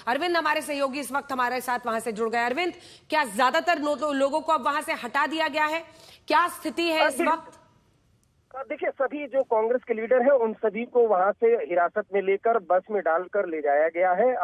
अरविंद हमारे सहयोगी इस वक्त हमारे साथ वहां से जुड़ गए। अरविंद, क्या ज्यादातर लोगों को अब वहां से हटा दिया गया है? क्या स्थिति है इस वक्त? देखिए, सभी जो कांग्रेस के लीडर हैं उन सभी को वहां से हिरासत में लेकर बस में डालकर ले जाया गया है।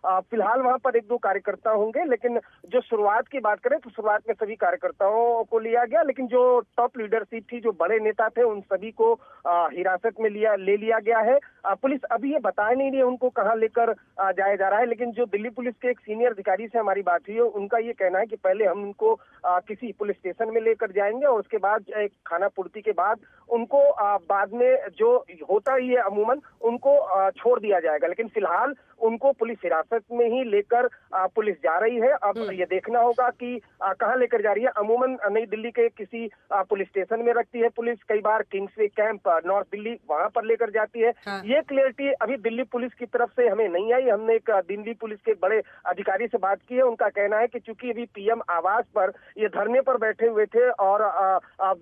फिलहाल वहां पर एक दो कार्यकर्ता होंगे, लेकिन जो शुरुआत की बात करें तो शुरुआत में सभी कार्यकर्ताओं को लिया गया, लेकिन जो टॉप लीडरशिप थी, जो बड़े नेता थे, उन सभी को हिरासत में ले लिया गया है। पुलिस अभी ये बता नहीं रही है उनको कहाँ लेकर जाया जा रहा है, लेकिन जो दिल्ली पुलिस के एक सीनियर अधिकारी से हमारी बात हुई है, उनका ये कहना है कि पहले हम उनको किसी पुलिस स्टेशन में लेकर जाएंगे और उसके बाद एक खाना पूर्ति के बाद उनको बाद में जो होता ही है अमूमन उनको छोड़ दिया जाएगा, लेकिन फिलहाल उनको पुलिस हिरासत में ही लेकर पुलिस जा रही है। अब ये देखना होगा कि कहाँ लेकर जा रही है। अमूमन नई दिल्ली के किसी पुलिस स्टेशन में रखती है पुलिस, कई बार किंग्सवे कैंप नॉर्थ दिल्ली वहां पर लेकर जाती है। हाँ। ये क्लियरिटी अभी दिल्ली पुलिस की तरफ से हमें नहीं आई। हमने एक दिल्ली पुलिस के बड़े अधिकारी से बात की है, उनका कहना है कि चूंकि अभी पीएम आवास पर ये धरने पर बैठे हुए थे और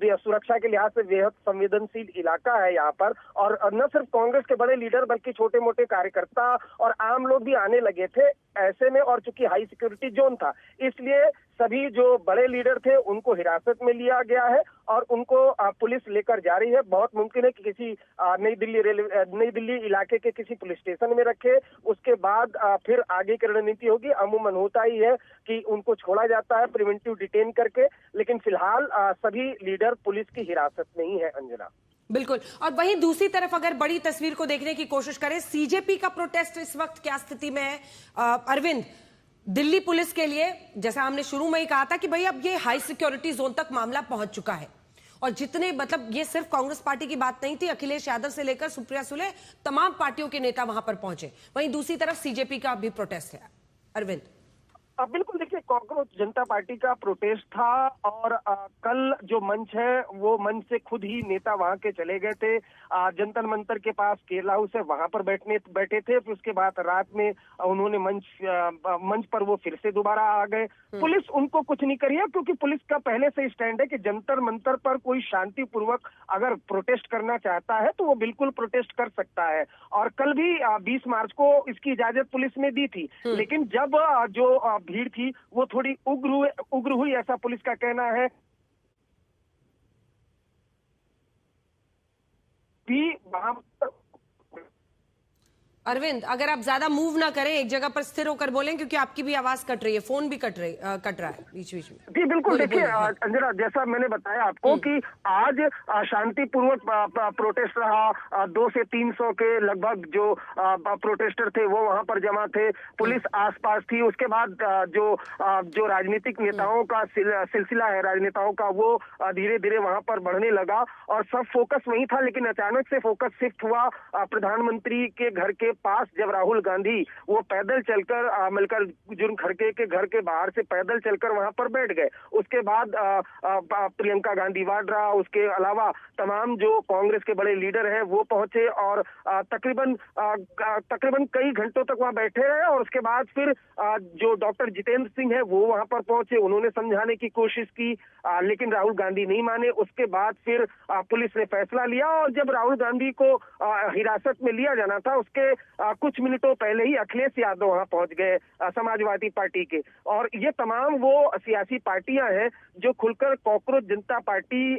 सुरक्षा के लिहाज से बेहद संवेदनशील इलाका है यहाँ पर, और न सिर्फ कांग्रेस के बड़े लीडर बल्कि छोटे मोटे कार्यकर्ता और आम लोग भी आने लगे थे ऐसे में, और चूंकि हाई सिक्योरिटी जोन था इसलिए सभी जो बड़े लीडर थे उनको हिरासत में लिया गया है और उनको पुलिस लेकर जा रही है। बहुत मुमकिन है कि किसी नई दिल्ली इलाके के किसी पुलिस स्टेशन में रखे, उसके बाद फिर आगे की रणनीति होगी। अमूमन होता ही है कि उनको छोड़ा जाता है प्रिवेंटिव डिटेन करके, लेकिन फिलहाल सभी लीडर पुलिस की हिरासत में ही है। अंजना, बिल्कुल। और वहीं दूसरी तरफ अगर बड़ी तस्वीर को देखने की कोशिश करें, सीजेपी का प्रोटेस्ट इस वक्त क्या स्थिति में है? अरविंद, दिल्ली पुलिस के लिए जैसा हमने शुरू में ही कहा था कि भाई अब ये हाई सिक्योरिटी जोन तक मामला पहुंच चुका है, और जितने मतलब ये सिर्फ कांग्रेस पार्टी की बात नहीं थी, अखिलेश यादव से लेकर सुप्रिया सुले तमाम पार्टियों के नेता वहां पर पहुंचे। वहीं दूसरी तरफ सीजेपी का भी प्रोटेस्ट है। अरविंद, बिल्कुल, देखिए, कांग्रेस जनता पार्टी का प्रोटेस्ट था और कल जो मंच है वो मंच से खुद ही नेता वहां के चले गए थे। जंतर मंतर के पास केरला हाउस है, वहां पर बैठे थे। फिर उसके बाद रात में उन्होंने मंच पर वो फिर से दोबारा आ गए। पुलिस उनको कुछ नहीं करी है, क्योंकि पुलिस का पहले से स्टैंड है कि जंतर मंतर पर कोई शांतिपूर्वक अगर प्रोटेस्ट करना चाहता है तो वो बिल्कुल प्रोटेस्ट कर सकता है, और कल भी 20 मार्च को इसकी इजाजत पुलिस ने दी थी। लेकिन जब जो भीड़ थी वो थोड़ी उग्र हुई, ऐसा पुलिस का कहना है। भी वहां अरविंद, अगर आप ज्यादा मूव ना करें, एक जगह पर स्थिर होकर बोलें, क्योंकि आपकी भी आवाज कट रही है, फोन भी कट रहा है बीच बीच में। जी बिल्कुल, देखिए अंजना, जैसा मैंने बताया आपको कि आज शांतिपूर्वक प्रोटेस्ट रहा। 200 से 300 के लगभग जो प्रोटेस्टर थे वो वहां पर जमा थे, पुलिस आसपास थी। उसके बाद जो राजनीतिक नेताओं का सिलसिला है, राजनेताओं का, वो धीरे धीरे वहां पर बढ़ने लगा और सब फोकस वहीं था। लेकिन अचानक से फोकस शिफ्ट हुआ प्रधानमंत्री के घर के पास, जब राहुल गांधी वो पैदल चलकर मल्लिकार्जुन खड़गे के घर के बाहर से पैदल चलकर वहां पर बैठ गए। उसके बाद प्रियंका गांधी वाड्रा, उसके अलावा तमाम जो कांग्रेस के बड़े लीडर हैं वो पहुंचे और तकरीबन कई घंटों तक वहां बैठे रहे। और उसके बाद फिर जो डॉक्टर जितेंद्र सिंह है वो वहां पर पहुंचे, उन्होंने समझाने की कोशिश की, लेकिन राहुल गांधी नहीं माने। उसके बाद फिर पुलिस ने फैसला लिया, और जब राहुल गांधी को हिरासत में लिया जाना था उसके कुछ मिनटों पहले ही अखिलेश यादव वहां पहुंच गए, समाजवादी पार्टी के। और ये तमाम वो सियासी पार्टियां हैं जो खुलकर कॉकरोच जनता पार्टी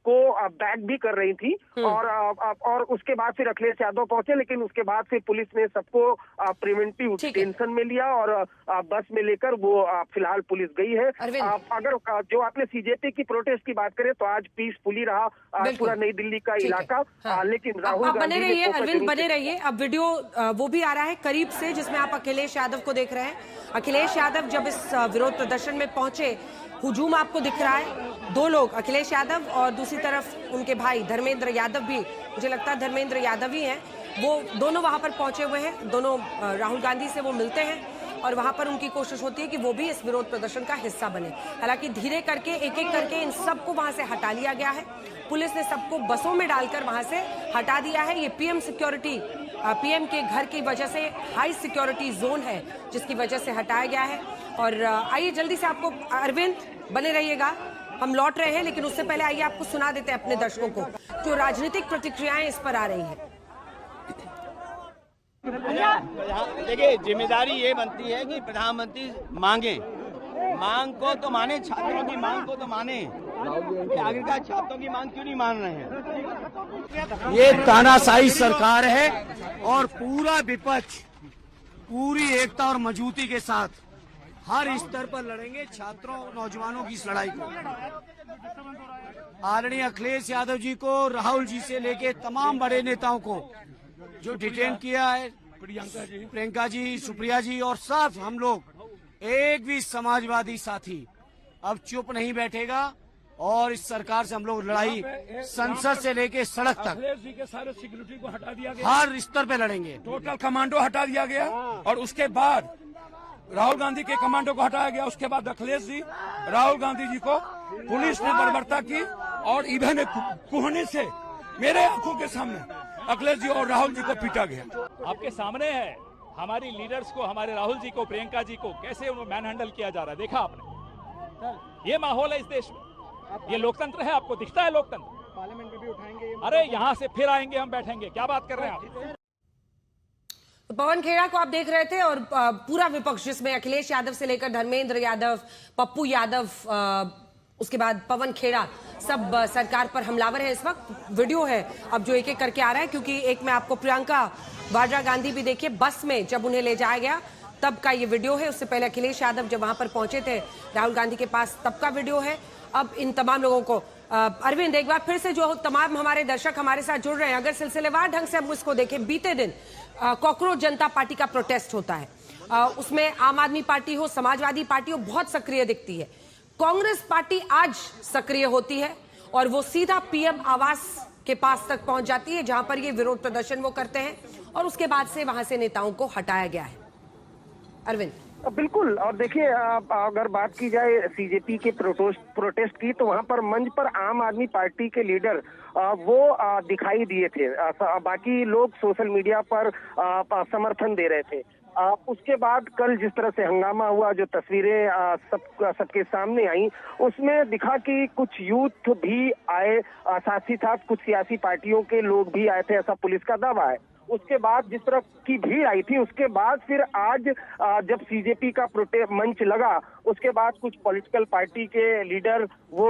को बैक भी कर रही थी, और उसके बाद फिर अखिलेश यादव पहुंचे। लेकिन उसके बाद फिर पुलिस ने सबको प्रिवेंटिव डिटेंशन में लिया और बस में लेकर वो फिलहाल पुलिस गई है। अगर जो आपने सीजेपी की प्रोटेस्ट की बात करें तो आज पीसफुली रहा पूरा नई दिल्ली का इलाका। लेकिन राहुल गांधी, बने रहिए अरविंद, बने रहिए। अब वीडियो वो भी आ रहा है करीब से, जिसमें आप अखिलेश यादव को देख रहे हैं। अखिलेश यादव जब इस विरोध प्रदर्शन में पहुंचे, हुजूम आपको दिख रहा है, दो लोग, अखिलेश यादव और दूसरी तरफ उनके भाई धर्मेंद्र यादव भी, मुझे लगता है धर्मेंद्र यादव ही हैं, वो दोनों वहां पर पहुंचे हुए हैं। दोनों राहुल गांधी से वो मिलते हैं और वहां पर उनकी कोशिश होती है कि वो भी इस विरोध प्रदर्शन का हिस्सा बने। हालांकि धीरे करके एक एक करके इन सबको वहां से हटा लिया गया है। पुलिस ने सबको बसों में डालकर वहां से हटा दिया है। ये पीएम के घर की वजह से हाई सिक्योरिटी जोन है, जिसकी वजह से हटाया गया है। और आइए जल्दी से आपको, अरविंद बने रहिएगा, हम लौट रहे हैं, लेकिन उससे पहले आइए आपको सुना देते हैं अपने दर्शकों को जो राजनीतिक प्रतिक्रियाएं इस पर आ रही हैं। देखिए, जिम्मेदारी ये बनती है कि प्रधानमंत्री मांग को तो माने, छात्रों की मांग को तो माने। आखिरकार छात्रों की मांग क्यों नहीं मान रहे हैं? ये तानाशाही सरकार है और पूरा विपक्ष पूरी एकता और मजबूती के साथ हर स्तर पर लड़ेंगे छात्रों और नौजवानों की इस लड़ाई को। आदरणीय अखिलेश यादव जी को, राहुल जी से लेके तमाम बड़े नेताओं को जो डिटेन किया है, प्रियंका जी, सुप्रिया जी, और साथ हम लोग एक भी समाजवादी साथी अब चुप नहीं बैठेगा और इस सरकार से हम लोग लड़ाई संसद से लेके सड़क तक अखिलेश जी के सारे सिक्योरिटी को हटा दिया गया, हर स्तर पे लड़ेंगे। टोटल कमांडो हटा दिया गया और उसके बाद राहुल गांधी के कमांडो को हटाया गया। उसके बाद अखिलेश जी, राहुल गांधी जी को पुलिस ने बर्बरता की और इधर कुहनी से मेरे आंखों के सामने अखिलेश जी और राहुल जी को पीटा गया। आपके सामने है हमारी लीडर्स को, हमारे राहुल जी को, प्रियंका जी को कैसे उन्हें मैन हैंडल किया जा रहा है, देखा आपने? ये माहौल है इस देश में। ये लोकतंत्र है, आपको दिखता है लोकतंत्र? पार्लियामेंट में भी उठाएंगे? अरे यहाँ से फिर आएंगे, हम बैठेंगे, क्या बात कर रहे हैं आप? तो पवन खेड़ा को आप देख रहे थे और पूरा विपक्ष जिसमें अखिलेश यादव से लेकर धर्मेंद्र यादव, पप्पू यादव, उसके बाद पवन खेड़ा, सब सरकार पर हमलावर है इस वक्त। वीडियो है अब जो एक एक करके आ रहा है, क्योंकि एक में आपको प्रियंका वाड्रा गांधी भी देखिए बस में जब उन्हें ले जाया गया तब का ये वीडियो है। उससे पहले अखिलेश यादव जब वहां पर पहुंचे थे राहुल गांधी के पास तब का वीडियो है। अब इन तमाम लोगों को अरविंद एक बार फिर से जो तमाम हमारे दर्शक हमारे साथ जुड़ रहे हैं, अगर सिलसिलेवार ढंग से हम उसको देखें, बीते दिन कॉकरोच जनता पार्टी का प्रोटेस्ट होता है, उसमें आम आदमी पार्टी हो, समाजवादी पार्टी हो, बहुत सक्रिय दिखती है। कांग्रेस पार्टी आज सक्रिय होती है और वो सीधा पीएम आवास के पास तक पहुंच जाती है जहां पर ये विरोध प्रदर्शन वो करते हैं और उसके बाद से वहां से नेताओं को हटाया गया है। अरविंद बिल्कुल, और देखिए अगर बात की जाए सीजेपी के प्रोटेस्ट की, तो वहां पर मंच पर आम आदमी पार्टी के लीडर वो दिखाई दिए थे। बाकी लोग सोशल मीडिया पर समर्थन दे रहे थे। उसके बाद कल जिस तरह से हंगामा हुआ, जो तस्वीरें सबके सामने आई, उसमें दिखा कि कुछ यूथ भी आए, साथ ही साथ कुछ सियासी पार्टियों के लोग भी आए थे, ऐसा पुलिस का दावा है। उसके बाद जिस तरह की भीड़ आई थी, उसके बाद फिर आज जब सीजेपी का मंच लगा, उसके बाद कुछ पॉलिटिकल पार्टी के लीडर वो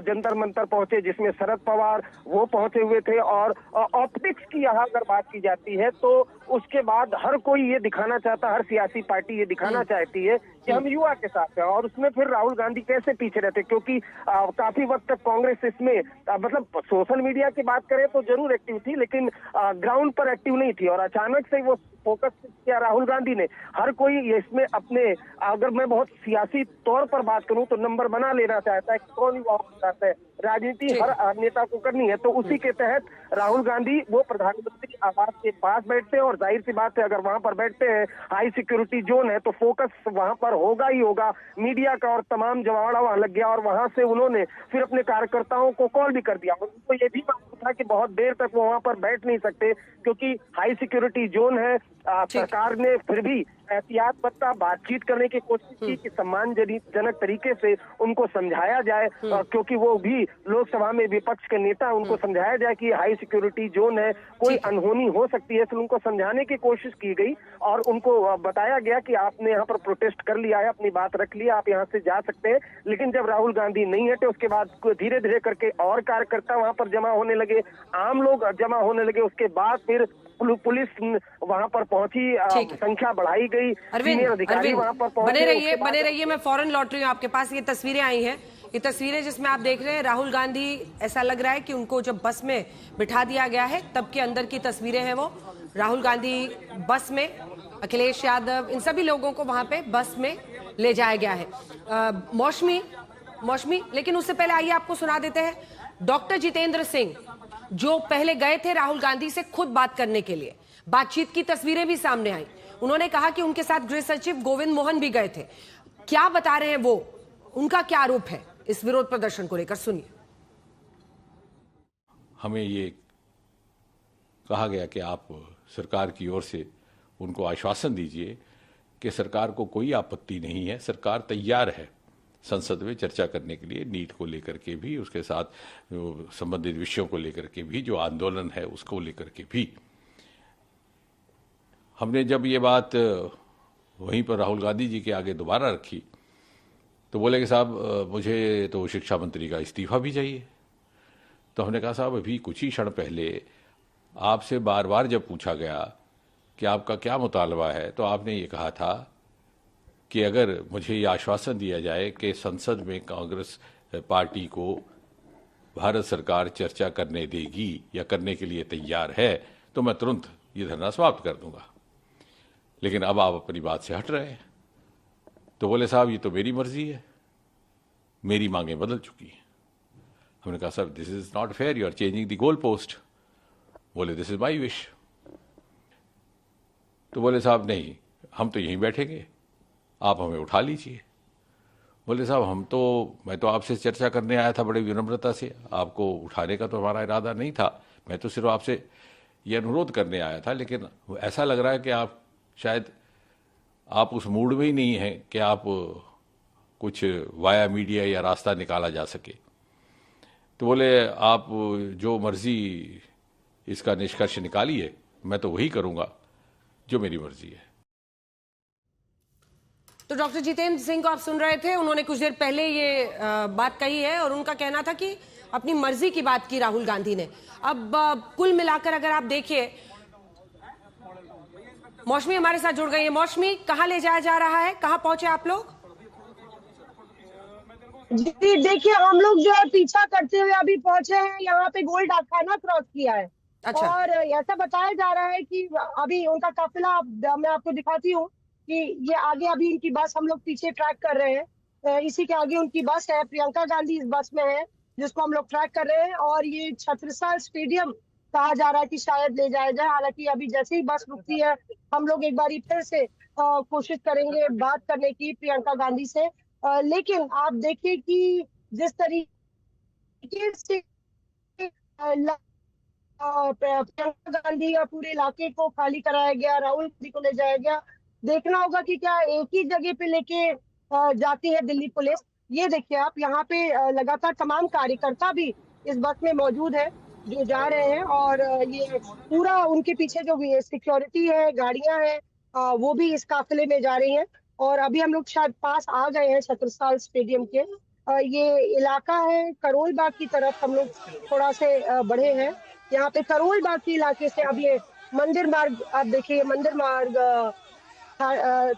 जंतर मंतर पहुंचे, जिसमें शरद पवार वो पहुंचे हुए थे। और ऑप्टिक्स की यहाँ अगर बात की जाती है तो उसके बाद हर कोई ये दिखाना चाहता, हर सियासी पार्टी ये दिखाना चाहती है कि हम युवा के साथ हैं। और उसमें फिर राहुल गांधी कैसे पीछे रहते, क्योंकि काफी वक्त तक कांग्रेस इसमें मतलब सोशल मीडिया की बात करें तो जरूर एक्टिव थी, लेकिन ग्राउंड पर एक्टिव नहीं थी। और अचानक से वो फोकस किया राहुल गांधी ने। हर कोई इसमें अपने, अगर मैं बहुत सियासी तौर पर बात करूं तो नंबर बना लेना चाहता है, कौन युवा चाहता है, राजनीति हर नेता को करनी है। तो उसी के तहत राहुल गांधी वो प्रधानमंत्री आवास के पास बैठते हैं और जाहिर सी बात है अगर वहां पर बैठते हैं, हाई सिक्योरिटी जोन है, तो फोकस वहां पर होगा ही होगा। मीडिया का और तमाम जमावड़ा वहां लग गया और वहां से उन्होंने फिर अपने कार्यकर्ताओं को कॉल भी कर दिया। उनको ये भी मालूम था कि बहुत देर तक वो वहां पर बैठ नहीं सकते क्योंकि हाई सिक्योरिटी जोन है। सरकार ने फिर भी एहतियात बरता, बातचीत करने की कोशिश की कि सम्मानजनक तरीके से उनको समझाया जाए, क्योंकि वो भी लोकसभा में विपक्ष के नेता, उनको समझाया जाए कि हाई सिक्योरिटी जोन है, कोई अनहोनी हो सकती है। तो उनको समझाने की कोशिश की गई और उनको बताया गया कि आपने यहाँ पर प्रोटेस्ट कर लिया है, अपनी बात रख लिया, आप यहाँ से जा सकते हैं। लेकिन जब राहुल गांधी नहीं हटे, उसके बाद धीरे धीरे करके और कार्यकर्ता वहां पर जमा होने लगे, आम लोग जमा होने लगे। उसके बाद फिर पुलिस वहां पर पहुंची, संख्या बढ़ाई गई, सीनियर अधिकारी वहां पर पहुंचे। बने रहिए, मैं फौरन लौट रही हूँ आपके पास। ये तस्वीरें आई हैं, ये तस्वीरें जिसमें आप देख रहे हैं राहुल गांधी, ऐसा लग रहा है कि उनको जब बस में बिठा दिया गया है तब के अंदर की तस्वीरें हैं। वो राहुल गांधी बस में, अखिलेश यादव, इन सभी लोगों को वहां पे बस में ले जाया गया है। मौसमी, लेकिन उससे पहले आइए आपको सुना देते हैं डॉक्टर जितेंद्र सिंह जो पहले गए थे राहुल गांधी से खुद बात करने के लिए। बातचीत की तस्वीरें भी सामने आई। उन्होंने कहा कि उनके साथ गृह सचिव गोविंद मोहन भी गए थे। क्या बता रहे हैं वो, उनका क्या आरोप है इस विरोध प्रदर्शन को लेकर, सुनिए। हमें ये कहा गया कि आप सरकार की ओर से उनको आश्वासन दीजिए कि सरकार को कोई आपत्ति नहीं है, सरकार तैयार है संसद में चर्चा करने के लिए, नीट को लेकर के भी, उसके साथ संबंधित विषयों को लेकर के भी, जो आंदोलन है उसको लेकर के भी। हमने जब ये बात वहीं पर राहुल गांधी जी के आगे दोबारा रखी तो बोले कि साहब मुझे तो शिक्षा मंत्री का इस्तीफा भी चाहिए। तो हमने कहा साहब अभी कुछ ही क्षण पहले आपसे बार बार जब पूछा गया कि आपका क्या मुतालबा है तो आपने ये कहा था कि अगर मुझे ये आश्वासन दिया जाए कि संसद में कांग्रेस पार्टी को भारत सरकार चर्चा करने देगी या करने के लिए तैयार है तो मैं तुरंत ये धरना समाप्त कर दूंगा। लेकिन अब आप अपनी बात से हट रहे हैं। तो बोले साहब ये तो मेरी मर्जी है, मेरी मांगें बदल चुकी हैं। हमने कहा sir this is not fair, you are changing the goal post. बोले दिस इज माई विश। तो बोले साहब नहीं, हम तो यहीं बैठेंगे, आप हमें उठा लीजिए। बोले साहब मैं तो आपसे चर्चा करने आया था बड़े विनम्रता से, आपको उठाने का तो हमारा इरादा नहीं था, मैं तो सिर्फ आपसे ये अनुरोध करने आया था। लेकिन ऐसा लग रहा है कि आप शायद आप उस मूड में ही नहीं हैं कि आप कुछ वाया मीडिया या रास्ता निकाला जा सके। तो बोले आप जो मर्जी इसका निष्कर्ष निकालिए, मैं तो वही करूंगा जो मेरी मर्जी है। तो डॉक्टर जितेंद्र सिंह को आप सुन रहे थे, उन्होंने कुछ देर पहले ये बात कही है और उनका कहना था कि अपनी मर्जी की बात की राहुल गांधी ने। अब कुल मिलाकर अगर आप देखिए, मौसमी हमारे साथ जुड़ गई है। मौसमी, कहां ले जाया जा रहा है, कहां पहुंचे आप लोग? जी देखिए, हम लोग जो है पीछा करते हुए अभी पहुंचे हैं, यहाँ पे गोल डाकखाना क्रॉस किया है। अच्छा। और ऐसा बताया जा रहा है कि अभी उनका काफिला, मैं आपको दिखाती हूँ कि ये आगे अभी इनकी बस हम लोग पीछे ट्रैक कर रहे हैं। इसी के आगे उनकी बस है, प्रियंका गांधी इस बस में है जिसको हम लोग ट्रैक कर रहे हैं। और ये छत्रसाल स्टेडियम कहा जा रहा है कि शायद ले जाया जाए। हालांकि अभी जैसे ही बस रुकती है हम लोग एक बार फिर से कोशिश करेंगे बात करने की प्रियंका गांधी से। लेकिन आप देखिए कि जिस तरीके से प्रियंका गांधी या पूरे इलाके को खाली कराया गया, राहुल गांधी को ले जाया गया, देखना होगा कि क्या एक ही जगह पे लेके जाती है दिल्ली पुलिस। ये देखिए आप, यहाँ पे लगातार तमाम कार्यकर्ता भी इस बस में मौजूद है जो जा रहे हैं। और ये पूरा उनके पीछे जो सिक्योरिटी है, गाड़ियां हैं, वो भी इस काफिले में जा रही हैं। और अभी हम लोग शायद पास आ गए हैं छत्रसाल स्टेडियम के। ये इलाका है करोल बाग की तरफ, हम लोग थोड़ा से बढ़े हैं। यहाँ पे करोल बाग के इलाके से अब ये मंदिर मार्ग, आप देखिए मंदिर मार्ग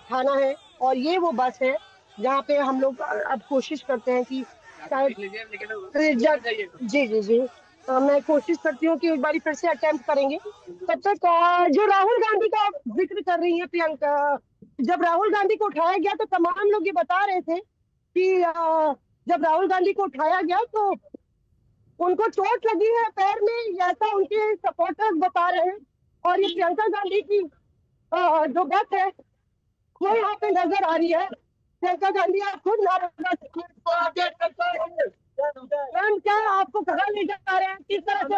थाना है। और ये वो बस है जहाँ पे हम लोग अब कोशिश करते हैं कि शायद जी जी जी मैं कोशिश करती हूँ कि एक बार फिर से अटेम्प्ट करेंगे। तब तक जो राहुल गांधी का जिक्र कर रही है प्रियंका, जब राहुल गांधी को उठाया गया तो तमाम लोग ये बता रहे थे कि जब राहुल गांधी को उठाया गया तो उनको चोट लगी है पैर में, ऐसा उनके सपोर्टर्स बता रहे हैं। और ये प्रियंका गांधी की जो बस है वो यहाँ पे नजर आ रही है। प्रियंका गांधी आप खुद मैम, क्या आपको कहाँ ले जा रहे हैं, किस तरह से?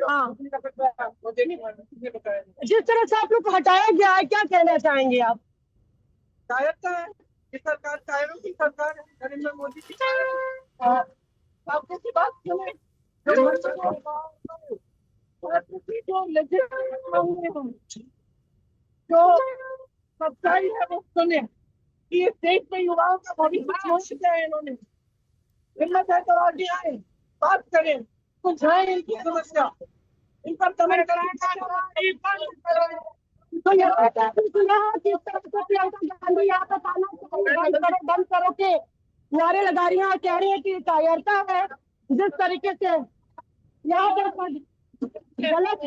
हाँ, जिस तरह से आप लोग को हटाया गया है, क्या कहना चाहेंगे आप? कायरता है ये सरकार, कायरों की सरकार है, नरेंद्र मोदी की। आप किसी बात सुने जो सच्चाई है वो सुने कि इस देश में युवाओं का भविष्य छोड़ दिया है इन्होंने। हिम्मत है तो आगे आए, बात करें, सुलझाएं इनकी समस्या, इन पर कमेंट बंद करो के नारे लगा रही हैं, कह रही है कि कायरता है। जिस तरीके से यहाँ पर गलत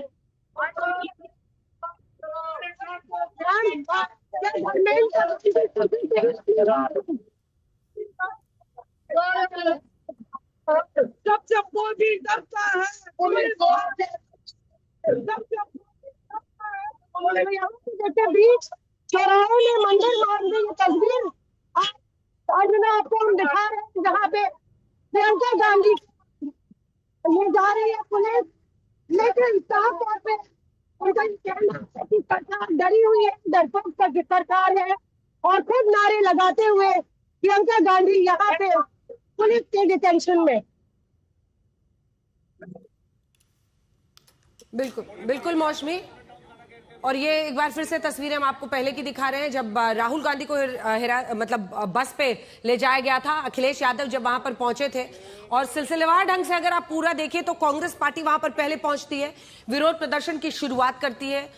सबसे मोदी डरता है, सबसे बीच चौराहे में मंदिर मार दी ये तस्वीर आज मैं आपको हम दिखा रहे हैं, जहाँ पे प्रियंका गांधी ले जा रही है पुलिस। लेकिन साफ तौर पे उनका कहना है कि सरकार डरी हुई है, डरपोक सरकार है। और खुद नारे लगाते हुए प्रियंका गांधी यहाँ पे पुलिस के डिटेंशन में। बिल्कुल बिल्कुल मौसमी, और ये एक बार फिर से तस्वीरें हम आपको पहले की दिखा रहे हैं, जब राहुल गांधी को बस पे ले जाया गया था। अखिलेश यादव जब वहां पर पहुंचे थे, और सिलसिलेवार ढंग से अगर आप पूरा देखिए तो कांग्रेस पार्टी वहां पर पहले पहुंचती है, विरोध प्रदर्शन की शुरुआत करती है।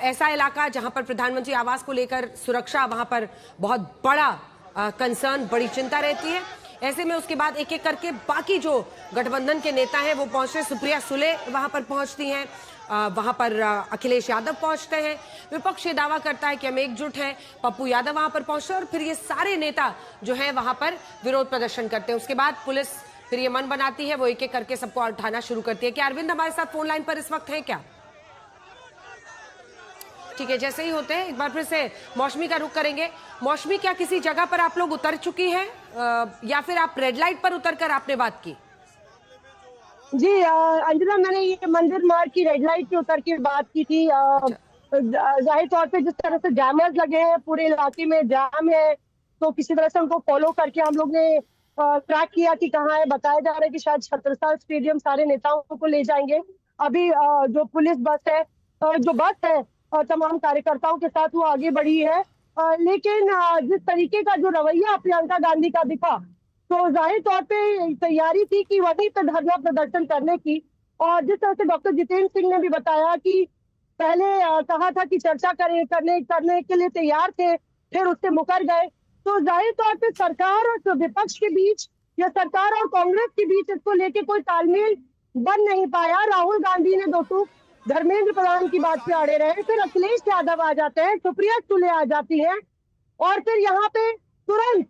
ऐसा इलाका जहां पर प्रधानमंत्री आवास को लेकर सुरक्षा वहां पर बहुत बड़ा कंसर्न, बड़ी चिंता रहती है। ऐसे में उसके बाद एक एक करके बाकी जो गठबंधन के नेता हैं वो पहुंचते। सुप्रिया सुले वहां पर पहुंचती हैं, वहां पर अखिलेश यादव पहुंचते हैं। विपक्ष ये दावा करता है कि हम एकजुट हैं। पप्पू यादव वहां पर पहुंचते हैं और फिर ये सारे नेता जो हैं वहां पर विरोध प्रदर्शन करते हैं। उसके बाद पुलिस फिर ये मन बनाती है, वो एक एक करके सबको उठाना शुरू करती है। क्या अरविंद हमारे साथ फोन लाइन पर इस वक्त है क्या? ठीक है, जैसे ही होते हैं एक बार फिर से मौसमी का रुख करेंगे। मौसमी, क्या किसी जगह पर आप लोग उतर चुकी हैं या फिर आप रेड लाइट पर उतरकर आपने बात की? जी अंजना, मैंने ये मंदिर मार्ग की रेड लाइट पे उतर के बात की थी। जाहिर तौर पे जिस तरह से जैमर्स लगे हैं, पूरे इलाके में जाम है, तो किसी तरह से उनको फॉलो करके हम लोग ने ट्रैक किया कि कहाँ है। बताया जा रहा है कि शायद छत्रसाल स्टेडियम सारे नेताओं को ले जाएंगे। अभी जो पुलिस बस है, जो बस है तमाम कार्यकर्ताओं के साथ, वो आगे बढ़ी है। लेकिन जिस तरीके का जो रवैया प्रियंका गांधी का दिखा, तो जाहिर तौर पे तैयारी थी कि वहीं पे धरना प्रदर्शन करने की। और जिस तरह से डॉक्टर जितेंद्र सिंह ने भी बताया कि पहले कहा था कि चर्चा करने के लिए तैयार थे, फिर उससे मुकर गए। तो जाहिर तौर पे सरकार और विपक्ष के बीच या सरकार और कांग्रेस के बीच इसको लेके कोई तालमेल बन नहीं पाया। राहुल गांधी ने दोस्तों धर्मेंद्र प्रधान की बात पे अड़े रहे, फिर अखिलेश यादव आ जाते हैं, सुप्रिया सुले आ जाती हैं, और फिर यहाँ पे तुरंत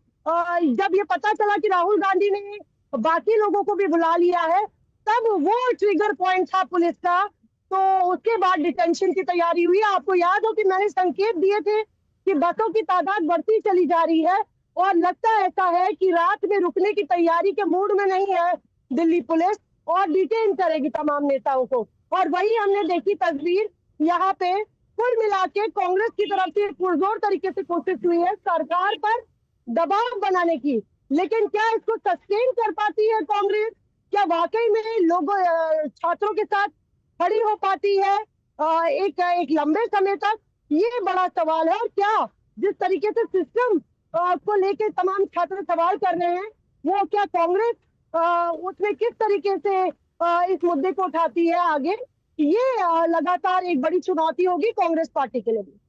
जब ये पता चला कि राहुल गांधी ने बाकी लोगों को भी बुला लिया है, तब वो ट्रिगर पॉइंट था पुलिस का। तो उसके बाद डिटेंशन की तैयारी हुई। आपको याद हो कि मैंने संकेत दिए थे कि बसों की तादाद बढ़ती चली जा रही है, और लगता ऐसा है कि रात में रुकने की तैयारी के मूड में नहीं है दिल्ली पुलिस, और डिटेन करेगी तमाम नेताओं को। और वही हमने देखी तस्वीर यहाँ पे। कुल मिला के कांग्रेस की तरफ से पुरजोर तरीके से कोशिश हुई है सरकार पर दबाव बनाने की, लेकिन क्या इसको सस्टेन कर पाती है कांग्रेस? क्या वाकई में लोगों छात्रों के साथ खड़ी हो पाती है एक लंबे समय तक? ये बड़ा सवाल है। और क्या जिस तरीके से सिस्टम को लेके तमाम छात्र सवाल कर रहे हैं, वो क्या कांग्रेस उसमें किस तरीके से इस मुद्दे को उठाती है आगे? ये लगातार एक बड़ी चुनौती होगी कांग्रेस पार्टी के लिए भी।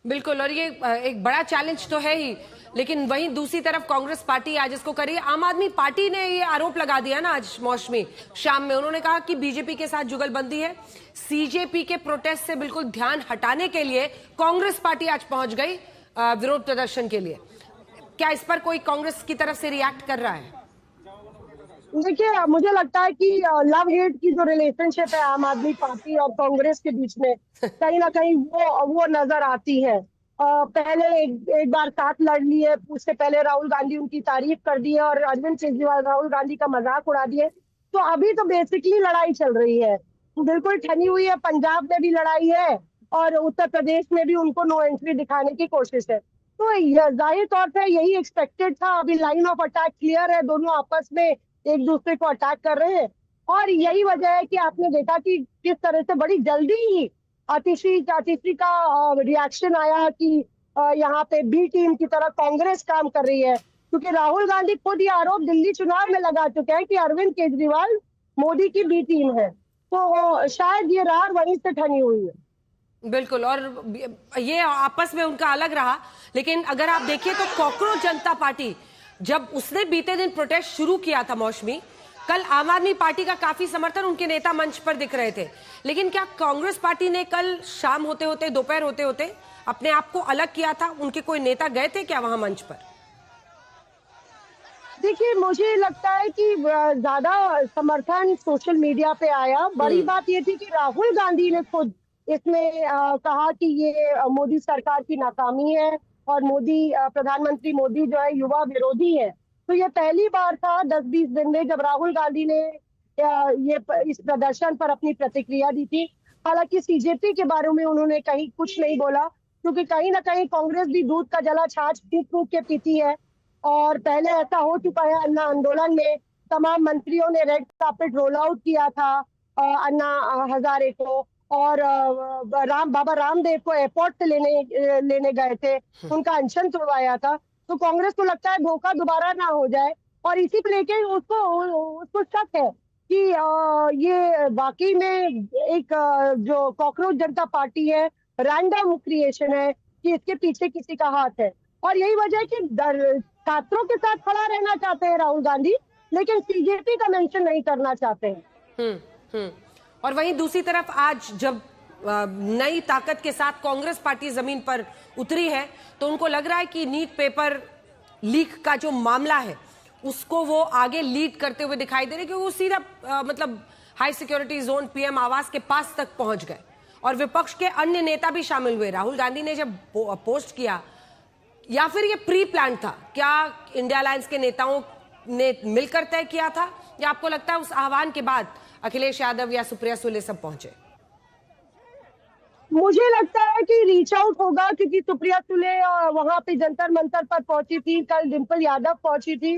बिल्कुल, और ये एक बड़ा चैलेंज तो है ही, लेकिन वहीं दूसरी तरफ कांग्रेस पार्टी आज इसको करी। आम आदमी पार्टी ने ये आरोप लगा दिया ना आज मौसमी शाम में, उन्होंने कहा कि बीजेपी के साथ जुगलबंदी है। सीजेपी के प्रोटेस्ट से बिल्कुल ध्यान हटाने के लिए कांग्रेस पार्टी आज पहुंच गई विरोध प्रदर्शन के लिए। क्या इस पर कोई कांग्रेस की तरफ से रिएक्ट कर रहा है? देखिए, मुझे लगता है कि लव हेट की जो रिलेशनशिप है आम आदमी पार्टी और कांग्रेस के बीच में, कहीं ना कहीं वो नजर आती है। पहले एक बार साथ लड़ लिए, उससे पहले राहुल गांधी उनकी तारीफ कर दी है, और अरविंद केजरीवाल राहुल गांधी का मजाक उड़ा दिए। तो अभी तो बेसिकली लड़ाई चल रही है, बिल्कुल ठनी हुई है। पंजाब में भी लड़ाई है और उत्तर प्रदेश में भी उनको नो एंट्री दिखाने की कोशिश है। तो जाहिर तौर पर यही एक्सपेक्टेड था। अभी लाइन ऑफ अटैक क्लियर है, दोनों आपस में एक दूसरे को अटैक कर रहे हैं, और यही वजह है कि आपने देखा कि किस तरह से बड़ी जल्दी ही आतिशी का रिएक्शन आया कि यहाँ पे बी टीम की तरह कांग्रेस काम कर रही है, क्योंकि राहुल गांधी खुद ये आरोप दिल्ली चुनाव में लगा चुके हैं कि अरविंद केजरीवाल मोदी की बी टीम है। तो शायद ये रार वहीं से ठनी हुई है। बिल्कुल, और ये आपस में उनका अलग रहा। लेकिन अगर आप देखिए तो कॉकरोच जनता पार्टी जब उसने बीते दिन प्रोटेस्ट शुरू किया था मौसमी, कल आम आदमी पार्टी का काफी समर्थन उनके नेता मंच पर दिख रहे थे। लेकिन क्या कांग्रेस पार्टी ने कल शाम होते होते, दोपहर होते होते अपने आप को अलग किया था? उनके कोई नेता गए थे क्या वहां मंच पर? देखिए, मुझे लगता है कि ज्यादा समर्थन सोशल मीडिया पे आया। बड़ी बात ये थी कि राहुल गांधी ने खुद इसमें कहा कि ये मोदी सरकार की नाकामी है, और प्रधानमंत्री मोदी जो है युवा विरोधी है। तो ये पहली बार था 10-20 दिन में जब राहुल गांधी ने इस प्रदर्शन पर अपनी प्रतिक्रिया दी थी। हालांकि सीजेपी के बारे में उन्होंने कहीं कुछ नहीं बोला, क्योंकि कहीं ना कहीं कांग्रेस भी दूध का जला छाछ फूंक के पीती है। और पहले ऐसा हो चुका है, अन्ना आंदोलन में तमाम मंत्रियों ने रेड कार्पेट रोल आउट किया था अन्ना हजारे को, और बाबा रामदेव को एयरपोर्ट से लेने गए थे, उनका अनशन तोड़वाया था। तो कांग्रेस को लगता है धोखा दोबारा ना हो जाए, और इसी को लेके उसको शक है कि ये वाकई में एक जो कॉकरोच जनता पार्टी है, रैंडम क्रिएशन है, कि इसके पीछे किसी का हाथ है। और यही वजह है कि छात्रों के साथ खड़ा रहना चाहते हैं राहुल गांधी, लेकिन सीजेपी का मेंशन नहीं करना चाहते हैं। और वहीं दूसरी तरफ आज जब नई ताकत के साथ कांग्रेस पार्टी जमीन पर उतरी है, तो उनको लग रहा है कि नीट पेपर लीक का जो मामला है उसको वो आगे लीड करते हुए दिखाई दे रहे, क्योंकि वो सीधा मतलब हाई सिक्योरिटी जोन पीएम आवास के पास तक पहुंच गए और विपक्ष के अन्य नेता भी शामिल हुए। राहुल गांधी ने जब पोस्ट किया, या फिर ये प्री प्लान था? क्या इंडिया अलायंस के नेताओं ने मिलकर तय किया था, या आपको लगता है उस आह्वान के बाद अखिलेश यादव या सुप्रिया सुले सब पहुंचे? मुझे लगता है कि रीच आउट होगा, क्योंकि सुप्रिया सुले वहां पे जंतर मंतर पर पहुंची थी, कल डिंपल यादव पहुंची थी।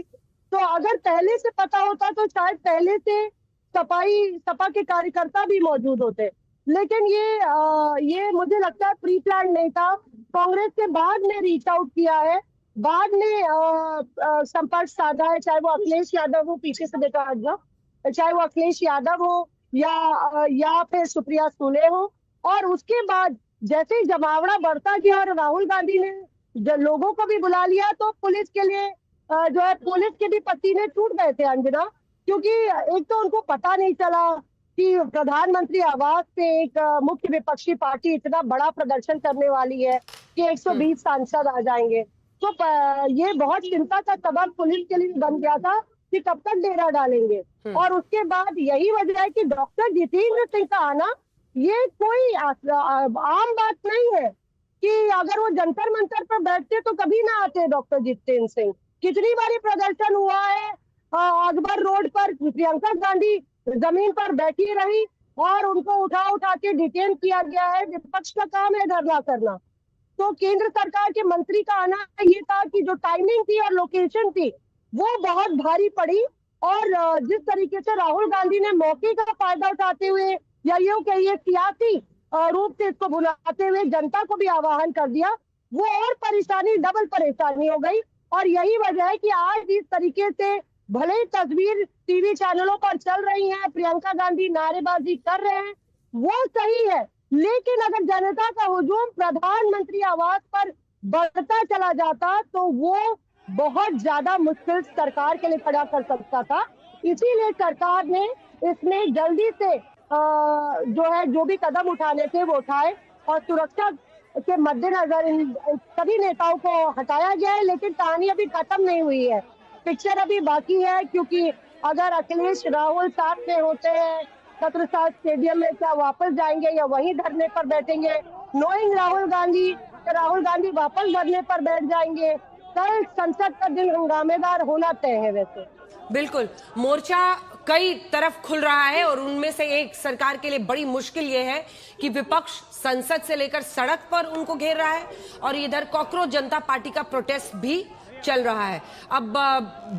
तो अगर पहले से पता होता तो शायद पहले से सपा के कार्यकर्ता भी मौजूद होते, लेकिन ये मुझे लगता है प्री प्लान नहीं था। कांग्रेस के बाद में रीच आउट किया है, बाद में संपर्क साधा है, चाहे वो अखिलेश यादव हो, पीछे से देखा जाओ, चाहे वो अखिलेश यादव हो या फिर सुप्रिया सुले हो। और उसके बाद जैसे ही जमावड़ा बढ़ता गया और राहुल गांधी ने लोगों को भी बुला लिया, तो पुलिस के लिए जो है, पुलिस के भी पसीने टूट गए थे अंजना, क्योंकि एक तो उनको पता नहीं चला कि प्रधानमंत्री आवास पे एक मुख्य विपक्षी पार्टी इतना बड़ा प्रदर्शन करने वाली है कि 120 सांसद आ जाएंगे। तो ये बहुत चिंता का सबब पुलिस के लिए बन गया था कि कब तक डेरा डालेंगे। और उसके बाद यही वजह है कि डॉक्टर जितेंद्र सिंह का आना ये कोई आम बात नहीं है, कि अगर वो जंतर मंतर पर बैठते तो कभी ना आते डॉक्टर जितेंद्र सिंह। कितनी बारी प्रदर्शन हुआ है अकबर रोड पर, प्रियंका गांधी जमीन पर बैठी रही और उनको उठा के डिटेन किया गया है। विपक्ष का काम है धरना करना। तो केंद्र सरकार के मंत्री का आना ये था कि जो टाइमिंग थी और लोकेशन थी वो बहुत भारी पड़ी, और जिस तरीके से राहुल गांधी ने मौके का फायदा उठाते हुए, या यूं कहिए सियासी रूप से इसको बुलाते हुए जनता को भी आह्वान कर दिया, वो और परेशानी, डबल परेशानी हो गई। और यही वजह है कि आज इस तरीके से भले ही तस्वीर टीवी चैनलों पर चल रही है, प्रियंका गांधी नारेबाजी कर रहे हैं, वो सही है, लेकिन अगर जनता का हुजूम प्रधानमंत्री आवास पर बढ़ता चला जाता तो वो बहुत ज्यादा मुश्किल सरकार के लिए खड़ा कर सकता था। इसीलिए सरकार ने इसमें जल्दी से जो भी कदम उठाने थे वो उठाए, और सुरक्षा के मद्देनजर इन सभी नेताओं को हटाया गया है। लेकिन कहानी अभी खत्म नहीं हुई है, पिक्चर अभी बाकी है, क्योंकि अगर अखिलेश राहुल साथ में होते हैं छत्रसाल स्टेडियम में, क्या वापस जाएंगे या वहीं धरने पर बैठेंगे? नोइंग राहुल गांधी वापस धरने पर बैठ जाएंगे। कल संसद का दिन हंगामेदार होना तय है। वैसे बिल्कुल मोर्चा कई तरफ खुल रहा है, और उनमें से एक सरकार के लिए बड़ी मुश्किल ये है कि विपक्ष संसद से लेकर सड़क पर उनको घेर रहा है, और इधर कॉकरोच जनता पार्टी का प्रोटेस्ट भी चल रहा है। अब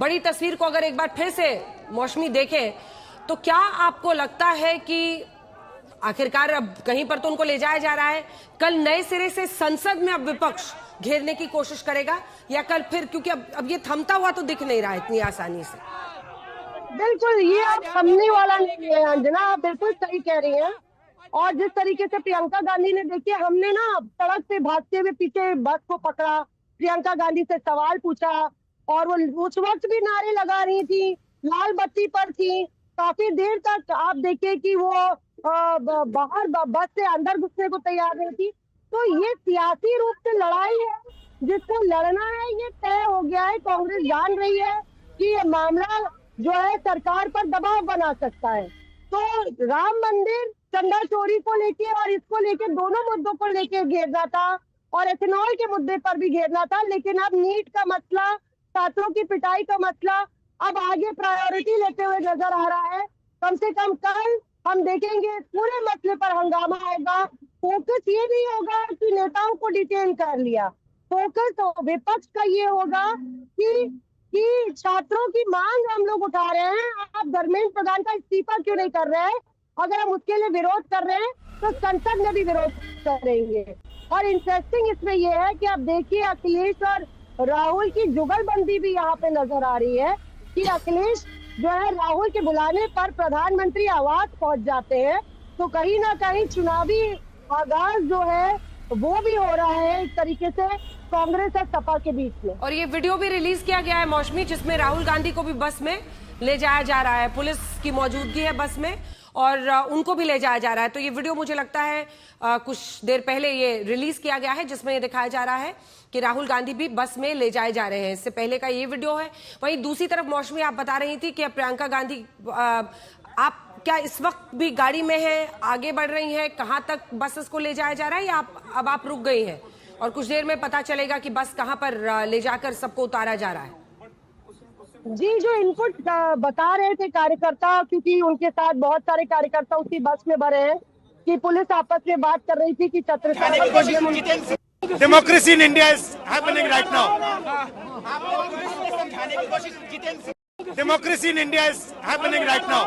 बड़ी तस्वीर को अगर एक बार फिर से मौसमी देखें, तो क्या आपको लगता है कि आखिरकार अब कहीं पर तो उनको ले जाया जा रहा है, कल नए सिरे से संसद में अब विपक्ष घेरने की कोशिश करेगा, या कल फिर, क्योंकि अब ये थमता हुआ तो दिख नहीं रहा है इतनी आसानी से? बिल्कुल, ये अब थमने वाला नहीं है अंजना, आप बिल्कुल सही कह रही हैं। और जिस तरीके से प्रियंका गांधी ने, देखिए हमने ना सड़क से भागते हुए पीछे बस को पकड़ा, प्रियंका गांधी से सवाल पूछा, और वो उस वक्त भी नारे लगा रही थी, लाल बत्ती पर थी काफी देर तक। आप देखिए कि वो बाहर बस से अंदर घुसने को तैयार नहीं थी। तो ये सियासी रूप से लड़ाई है, जिसको लड़ना है ये तय हो गया है। कांग्रेस जान रही है कि ये मामला जो है सरकार पर दबाव बना सकता है। तो राम मंदिर, चंदा चोरी को लेके और इसको लेके, दोनों मुद्दों को लेके घेरना था, और एथेनॉल के मुद्दे पर भी घेरना था। लेकिन अब नीट का मसला, छात्रों की पिटाई का मसला अब आगे प्रायोरिटी लेते हुए नजर आ रहा है। कम से कम कल हम देखेंगे पूरे मसले पर हंगामा होगा। फोकस ये नहीं होगा कि नेताओं को डिटेन कर लिया, फोकस तो विपक्ष का ये होगा कि छात्रों की मांग हम लोग उठा रहे हैं, आप धर्मेंद्र प्रधान का इस्तीफा क्यों नहीं कर रहे हैं? अगर हम उसके लिए विरोध कर रहे हैं तो संसद में भी विरोध करेंगे। और इंटरेस्टिंग इसमें यह है कि आप देखिए अखिलेश और राहुल की जुगलबंदी भी यहाँ पे नजर आ रही है कि अखिलेश जो है राहुल के बुलाने पर प्रधानमंत्री आवास पहुंच जाते हैं, तो कहीं ना कहीं चुनावी आगाज जो है वो भी हो रहा है एक तरीके से कांग्रेस और सपा के बीच में। और ये वीडियो भी रिलीज किया गया है मौसमी, जिसमें राहुल गांधी को भी बस में ले जाया जा रहा है, पुलिस की मौजूदगी है बस में और उनको भी ले जाया जा रहा है। तो ये वीडियो मुझे लगता है कुछ देर पहले ये रिलीज किया गया है, जिसमें ये दिखाया जा रहा है कि राहुल गांधी भी बस में ले जाए जा रहे हैं। इससे पहले का ये वीडियो है। वहीं दूसरी तरफ मौसमी आप बता रही थी कि प्रियंका गांधी आप क्या इस वक्त भी गाड़ी में है, आगे बढ़ रही हैं, कहां तक बसेस को ले जाया जा रहा है, या अब आप रुक गई हैं और कुछ देर में पता चलेगा कि बस कहां पर ले जाकर सबको उतारा जा रहा है? जी, जो इनपुट बता रहे थे कार्यकर्ता, क्योंकि उनके साथ बहुत सारे कार्यकर्ता उसी बस में भरे हैं, कि पुलिस आपस में बात कर रही थी कि democracy in India is happening right now. Democracy in India is happening right now.